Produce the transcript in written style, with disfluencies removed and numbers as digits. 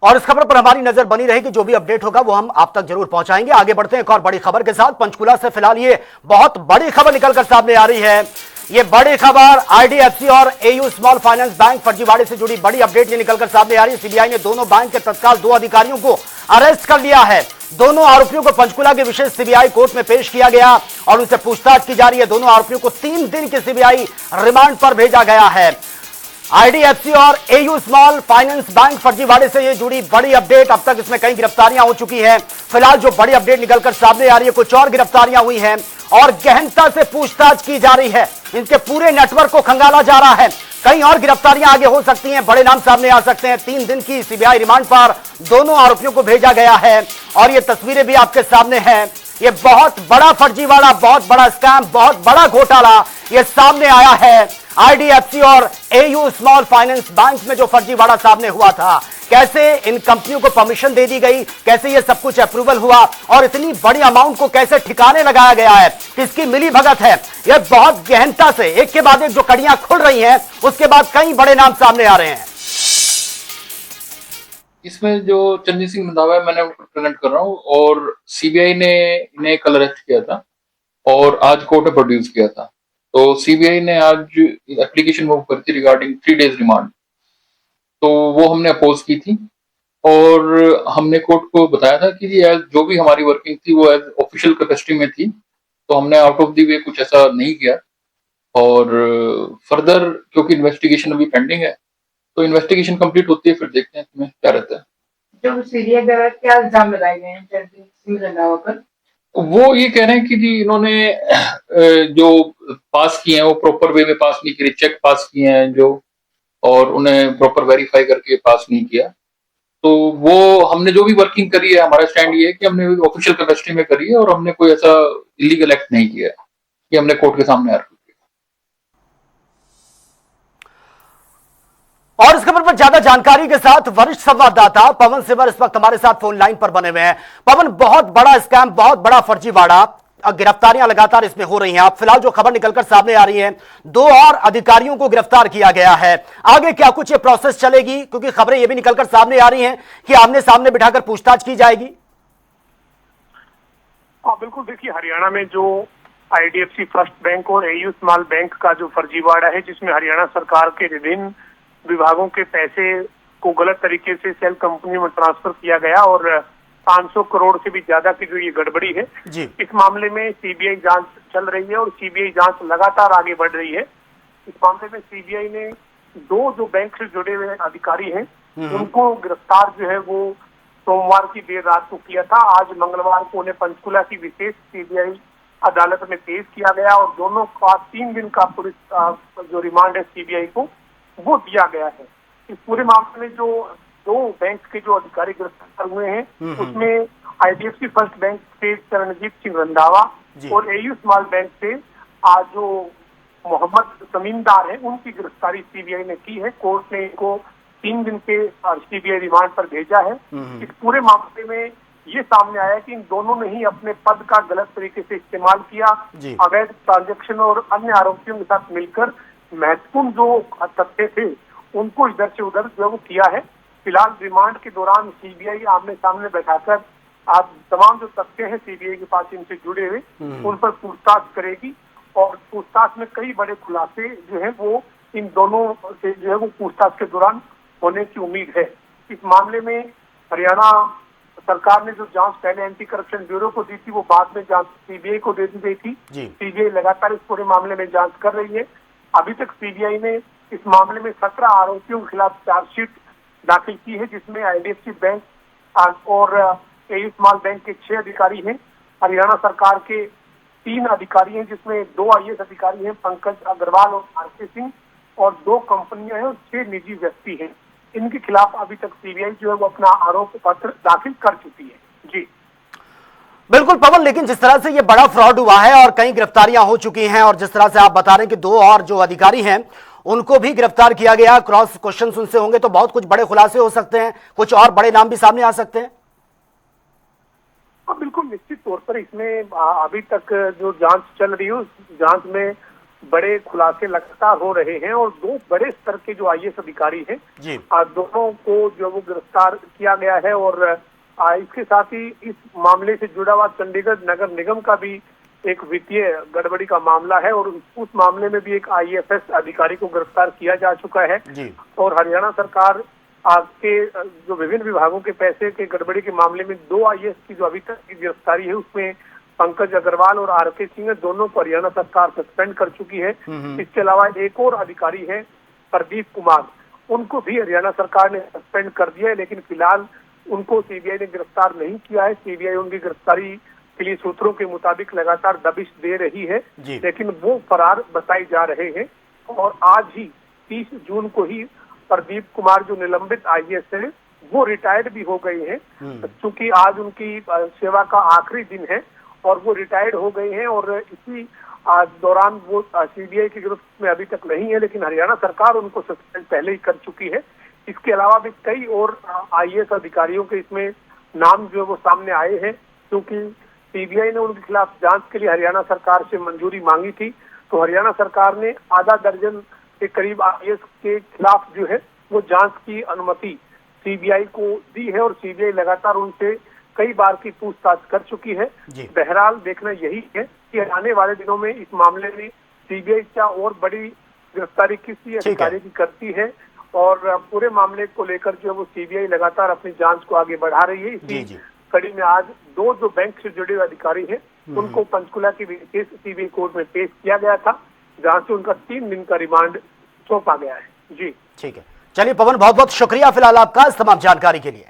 और इस खबर पर हमारी नजर बनी रहेगी, जो भी अपडेट होगा वो हम आप तक जरूर पहुंचाएंगे। आगे बढ़ते हैं एक और बड़ी खबर के साथ। पंचकुला से फिलहाल ये बहुत बड़ी खबर निकलकर सामने आ रही है। ये बड़ी खबर आईडीएफसी और एयू स्मॉल फाइनेंस बैंक फर्जीवाड़े से जुड़ी बड़ी अपडेट ये निकलकर सामने आ रही है। सीबीआई ने दोनों बैंक के तत्काल 2 अधिकारियों को अरेस्ट कर लिया है। दोनों आरोपियों को पंचकुला की विशेष सीबीआई कोर्ट में पेश किया गया और उनसे पूछताछ की जा रही है। दोनों आरोपियों को 3 दिन की सीबीआई रिमांड पर भेजा गया है। आईडीएफसी और एयू स्मॉल फाइनेंस बैंक फर्जीवाड़े से ये जुड़ी बड़ी अपडेट। अब तक इसमें कई गिरफ्तारियां हो चुकी हैं। फिलहाल जो बड़ी अपडेट निकलकर सामने आ रही है, कुछ और गिरफ्तारियां हुई हैं और गहनता से पूछताछ की जा रही है। इनके पूरे नेटवर्क को खंगाला जा रहा है। कई और गिरफ्तारियां आगे हो सकती हैं, बड़े नाम सामने आ सकते हैं। 3 दिन की सीबीआई रिमांड पर दोनों आरोपियों को भेजा गया है और ये तस्वीरें भी आपके सामने हैं। ये बहुत बड़ा फर्जीवाड़ा, बहुत बड़ा स्कैम, बहुत बड़ा घोटाला ये सामने आया है। आईडीएफसी और एयू स्मॉल फाइनेंस बैंक में जो फर्जीवाड़ा सामने हुआ था, कैसे इन कंपनियों को परमिशन दे दी गई, कैसे ये सब कुछ अप्रूवल हुआ और इतनी बड़ी अमाउंट को कैसे ठिकाने लगाया गया है, किसकी मिली भगत है, ये बहुत गहनता से एक के बाद एक जो कड़ियां खुल रही हैं, उसके बाद कई बड़े नाम सामने आ रहे हैं। इसमें जो चंद्रजीत सिंह रंधावा है, मैंने प्रेजेंट कर रहा हूँ और सीबीआई ने इन्हें कल अरेस्ट किया था और आज कोर्ट में प्रोड्यूस किया था। तो सीबीआई ने आज एप्लीकेशन मूव करी थी रिगार्डिंग 3 डेज रिमांड, तो वो हमने अपोज की थी और हमने कोर्ट को बताया था कि एज जो भी हमारी वर्किंग थी वो एज ऑफिशियल कैपेसिटी में थी, तो हमने आउट ऑफ द वे कुछ ऐसा नहीं किया। और फर्दर क्योंकि इन्वेस्टिगेशन अभी पेंडिंग है, तो इन्वेस्टिगेशन कंप्लीट होती है फिर देखते हैं इसमें क्या रहता है। जो सीरिया गलत क्या इल्जाम लगाए गए हैं चंद्रजीत सिंह रंधावा पर? वो ये कह रहे हैं कि जी इन्होंने जो पास किए हैं वो प्रॉपर वे में पास नहीं किए, चेक पास किए हैं जो, और उन्हें प्रॉपर वेरीफाई करके पास नहीं किया। तो वो हमने जो भी वर्किंग करी है, हमारा स्टैंड ये है कि हमने ऑफिशियल कैपेसिटी में करी है और हमने कोई ऐसा इलीगल एक्ट नहीं किया है कि हमने कोर्ट के सामने आ रखा। और इस खबर पर ज्यादा जानकारी के साथ वरिष्ठ संवाददाता पवन सिवर इस वक्त हमारे साथ फोन लाइन पर बने हुए हैं। पवन, बहुत बड़ा स्कैम, बहुत बड़ा फर्जीवाड़ा, गिरफ्तारियां लगातार इसमें हो रही हैं। आप फिलहाल जो खबर निकलकर सामने आ रही है, 2 और अधिकारियों को गिरफ्तार किया गया है। आगे क्या कुछ ये प्रोसेस चलेगी, क्योंकि खबरें ये भी निकलकर सामने आ रही हैं कि आमने सामने बिठाकर पूछताछ की जाएगी? हाँ बिल्कुल, देखिए हरियाणा में जो आईडीएफसी फर्स्ट बैंक और एयू स्मॉल बैंक का जो फर्जीवाड़ा है, जिसमें हरियाणा सरकार के विभिन्न विभागों के पैसे को गलत तरीके से सेल कंपनी में ट्रांसफर किया गया और 500 करोड़ से भी ज्यादा की जो ये गड़बड़ी है, इस मामले में सीबीआई जांच चल रही है और सीबीआई जांच लगातार आगे बढ़ रही है। इस मामले में सीबीआई ने 2 जो बैंक से जुड़े हुए अधिकारी हैं उनको गिरफ्तार जो है वो सोमवार की देर रात को किया था। आज मंगलवार को उन्हें पंचकुला की विशेष सीबीआई अदालत में पेश किया गया और दोनों का 3 दिन का पुलिस जो रिमांड है सीबीआई को वो दिया गया है। इस पूरे मामले में जो 2 बैंक के जो अधिकारी गिरफ्तार हुए हैं उसमें आईडीएफसी फर्स्ट बैंक से चरणजीत सिंह रंधावा और एयू स्मॉल बैंक से आज जो मोहम्मद जमींदार है उनकी गिरफ्तारी सीबीआई ने की है। कोर्ट ने इनको 3 दिन के सीबीआई रिमांड पर भेजा है। इस पूरे मामले में ये सामने आया कि इन दोनों ने ही अपने पद का गलत तरीके से इस्तेमाल किया, अवैध ट्रांजैक्शन और अन्य आरोपियों के साथ मिलकर महत्वपूर्ण जो तथ्य थे उनको इधर से उधर जो किया है। फिलहाल रिमांड के दौरान सीबीआई आमने सामने बैठाकर आज तमाम जो तथ्य हैं सीबीआई के पास इनसे जुड़े हुए उन पर पूछताछ करेगी और पूछताछ में कई बड़े खुलासे जो है वो इन दोनों से जो है वो पूछताछ के दौरान होने की उम्मीद है। इस मामले में हरियाणा सरकार ने जो जांच पहले एंटी करप्शन ब्यूरो को दी थी वो बाद में जांच सीबीआई को दे दी गई थी। सीबीआई लगातार इस पूरे मामले में जांच कर रही है। अभी तक सीबीआई ने इस मामले में 17 आरोपियों के खिलाफ चार्जशीट दाखिल की है, जिसमें आईडीएफसी बैंक और एयू स्मॉल बैंक के 6 अधिकारी हैं। हरियाणा सरकार के 3 अधिकारी हैं, जिसमें 2 आईएएस अधिकारी हैं, पंकज अग्रवाल और आरके सिंह, और 2 कंपनियां हैं और 6 निजी व्यक्ति हैं। इनके खिलाफ अभी तक सीबीआई जो है वो अपना आरोप पत्र दाखिल कर चुकी है। जी बिल्कुल पवन, लेकिन जिस तरह से ये बड़ा फ्रॉड हुआ है और कई गिरफ्तारियां हो चुकी हैं और जिस तरह से आप बता रहे हैं कि 2 और जो अधिकारी हैं उनको भी गिरफ्तार किया गया, क्रॉस क्वेश्चन उनसे होंगे तो बहुत कुछ बड़े खुलासे हो सकते हैं, कुछ और बड़े नाम भी सामने आ सकते हैं। बिल्कुल निश्चित तौर पर इसमें अभी तक जो जांच चल रही है उस जांच में बड़े खुलासे लगातार हो रहे हैं और दो बड़े स्तर के जो आईएएस अधिकारी हैं जी दोनों को जो वो गिरफ्तार किया गया है। और इसके साथ ही इस मामले से जुड़ा हुआ चंडीगढ़ नगर निगम का भी एक वित्तीय गड़बड़ी का मामला है और उस मामले में भी एक आईएएस अधिकारी को गिरफ्तार किया जा चुका है। जी और हरियाणा सरकार के जो विभिन्न विभागों के पैसे के गड़बड़ी के मामले में दो आईएएस की जो अभी तक की गिरफ्तारी है उसमें पंकज अग्रवाल और आरके सिंह दोनों को हरियाणा सरकार सस्पेंड कर चुकी है। इसके अलावा एक और अधिकारी है प्रदीप कुमार, उनको भी हरियाणा सरकार ने सस्पेंड कर दिया है, लेकिन फिलहाल उनको सीबीआई ने गिरफ्तार नहीं किया है। सीबीआई उनकी गिरफ्तारी के लिए सूत्रों के मुताबिक लगातार दबिश दे रही है, लेकिन वो फरार बताए जा रहे हैं। और आज ही 30 जून को ही प्रदीप कुमार जो निलंबित आईएएस है वो रिटायर्ड भी हो गए हैं, क्योंकि आज उनकी सेवा का आखिरी दिन है और वो रिटायर्ड हो गए हैं। और इसी दौरान वो सीबीआई की गिरफ्त में अभी तक नहीं है, लेकिन हरियाणा सरकार उनको सस्पेंड पहले ही कर चुकी है। इसके अलावा भी कई और आईएएस अधिकारियों के इसमें नाम जो है वो सामने आए हैं, क्योंकि सीबीआई ने उनके खिलाफ जांच के लिए हरियाणा सरकार से मंजूरी मांगी थी। तो हरियाणा सरकार ने आधा दर्जन के करीब आईएएस के खिलाफ जो है वो जांच की अनुमति सीबीआई को दी है और सीबीआई लगातार उनसे कई बार की पूछताछ कर चुकी है। बहरहाल देखना यही है कि आने वाले दिनों में इस मामले में सीबीआई क्या और बड़ी गिरफ्तारी किसी अधिकारी की करती है और पूरे मामले को लेकर जो है वो सीबीआई लगातार अपनी जांच को आगे बढ़ा रही है। इसी कड़ी में आज दो जो बैंक से जुड़े हुए अधिकारी हैं उनको पंचकुला की विशेष सीबीआई कोर्ट में पेश किया गया था, जहां से उनका 3 दिन का रिमांड सौंपा गया है। जी ठीक है, चलिए पवन, बहुत बहुत शुक्रिया फिलहाल आपका इस तमाम जानकारी के लिए।